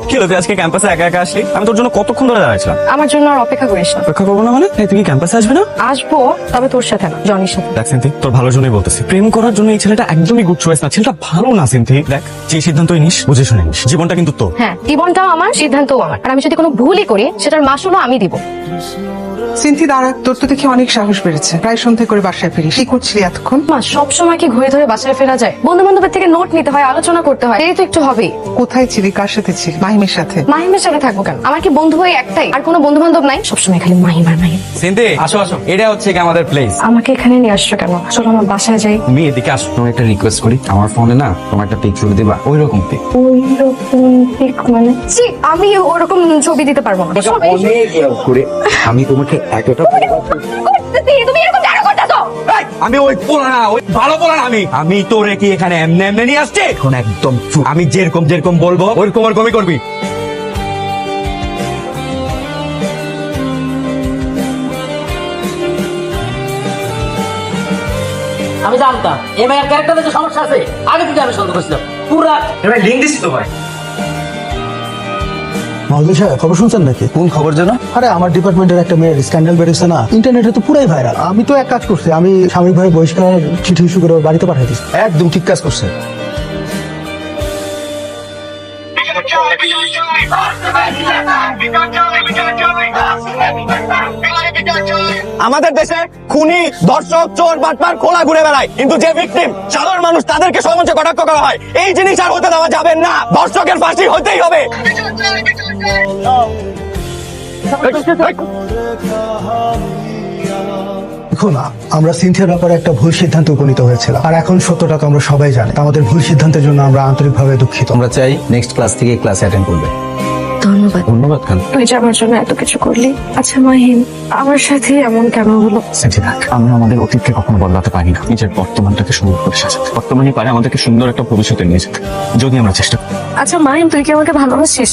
কি হলো তুই আজকে ক্যাম্পাসে একা একা আসলি? আমি তোর জন্য কতক্ষণ ধরে দাঁড়াইছিলাম। আমার জন্য আর অপেক্ষা করিস না। অপেক্ষা করবো না মানে? এই, তুই কি ক্যাম্পাসে আসবে না? আসবো, তবে তোর সাথে না, জনির সাথে। দেখ সিনথি, তোর ভালোর জন্যই বলতেছি, প্রেম করার জন্য এই ছেলেটা একদমই গুড চয়েস না। ছেলেটা ভালো না সিনথি। দেখ, যে সিদ্ধান্তই নিস বুঝে শুনে নিস, জীবনটা কিন্তু তোর। হ্যাঁ, জীবনটাও আমার, সিদ্ধান্তও আমার। আর আমি যদি কোনো ভুলই করি সেটার মাসুলও আমি দিব। সিনথি দাঁড়া, তোর তো দেখি অনেক সাহস বেড়েছে। প্রায় সন্ধ্যে করে বাসায় ফিরিস, কি করছিলি এতক্ষণ? মা, সব সময় কি ঘুরে ধরে বাসায় ফেরা যায়? বন্ধু বান্ধবের থেকে নোট নিতে হয়, আলোচনা করতে হয়, এই তো একটু হবেই। কোথায় ছিলি, কার সাথে ছিলি? মাহিমের সাথে? মাহিমের সাথে থাকবো কেন? আমার কি বন্ধু হয়ে একটাই, আর কোনো বন্ধু বান্ধব নাই? সবসময় খালি মাহিম আর মাহিম। সিনথি আসো আসো, এটা হচ্ছে কি আমাদের প্লেস। আমাকে এখানে নিয়ে আসছো কেন? চলো আমার বাসায় যাই। তুমি এদিকে আসো, তোমার একটা রিকোয়েস্ট করি, আমার ফোনে না তোমার একটা পিক ছবি দিবা, ওই রকম পিক। ওইরকম পিক মানে? ছি, আমি ওরকম ছবি দিতে পারবো না। করে আমি তোমাকে এতটা তুমি এরকম কেন করতেছো? আমি ওই পোলা না, ওই ভালো পোলা না। আমি তোরে কি এখানে এমনি এমনি নিয়ে আসছে? এখন একদম চুপ। আমি যেরকম যেরকম বলবো ওরকম ওরকমই করবি। আমি জানতাম এই মেয়ের ক্যারেক্টারে যে সমস্যা আছে, আগে থেকে আমি সন্দেহ করছিলাম। পুরা এবার লিঙ্ক দিছি তো ভাই। মালদী সাহেব, খবর শুনছেন নাকি? কোন খবর যেন? আরে আমার ডিপার্টমেন্টের একটা মেয়ের স্ক্যান্ডাল বেরিয়েছে না, ইন্টারনেটে তো পুরাই ভাইরাল। আমি তো এক কাজ করছি, আমি সাময়িকভাবে বহিষ্কার চিঠি ইস্যু করে ওর বাড়িতে পাঠিয়ে দিচ্ছি। একদম ঠিক কাজ করছে। আমাদের দেশে খুনি, ধর্ষক, চোর, বাটপার খোলা ঘুরে বেড়ায়, কিন্তু যে ভিকটিম সাধারণ মানুষ তাদেরকে সমাজে কটাক্ষ করা হয়। এই জিনিস আর হতে দেওয়া যাবে না। ধর্ষকের ফাঁসি হতেই হবে। দেখুন, আমরা সিনথিয়ার ব্যাপারে একটা ভুল সিদ্ধান্ত উপনীত হয়েছিল, আর এখন সত্যটা তো আমরা সবাই জানি। আমাদের ভুল সিদ্ধান্তের জন্য আমরা আন্তরিকভাবে দুঃখিত। আমরা চাই নেক্সট ক্লাস থেকে ক্লাস অ্যাটেন্ড করবে। ধন্যবাদ। ধন্যবাদ খান। তুই যে আমার জন্য এত কিছু করলি। আচ্ছা মাহিম, আমার সাথে এমন কেন হলো? আমরা আমাদের অতীতকে কখনো বদলাতে পারি না, নিজের বর্তমানটাকে সুন্দর করে সাজাতে। বর্তমানই পারে আমাদেরকে সুন্দর একটা ভবিষ্যতে নিয়ে যেতে, যদি আমরা চেষ্টা করি। আচ্ছা মাহিম, তুই কি আমাকে ভালোবাসিস?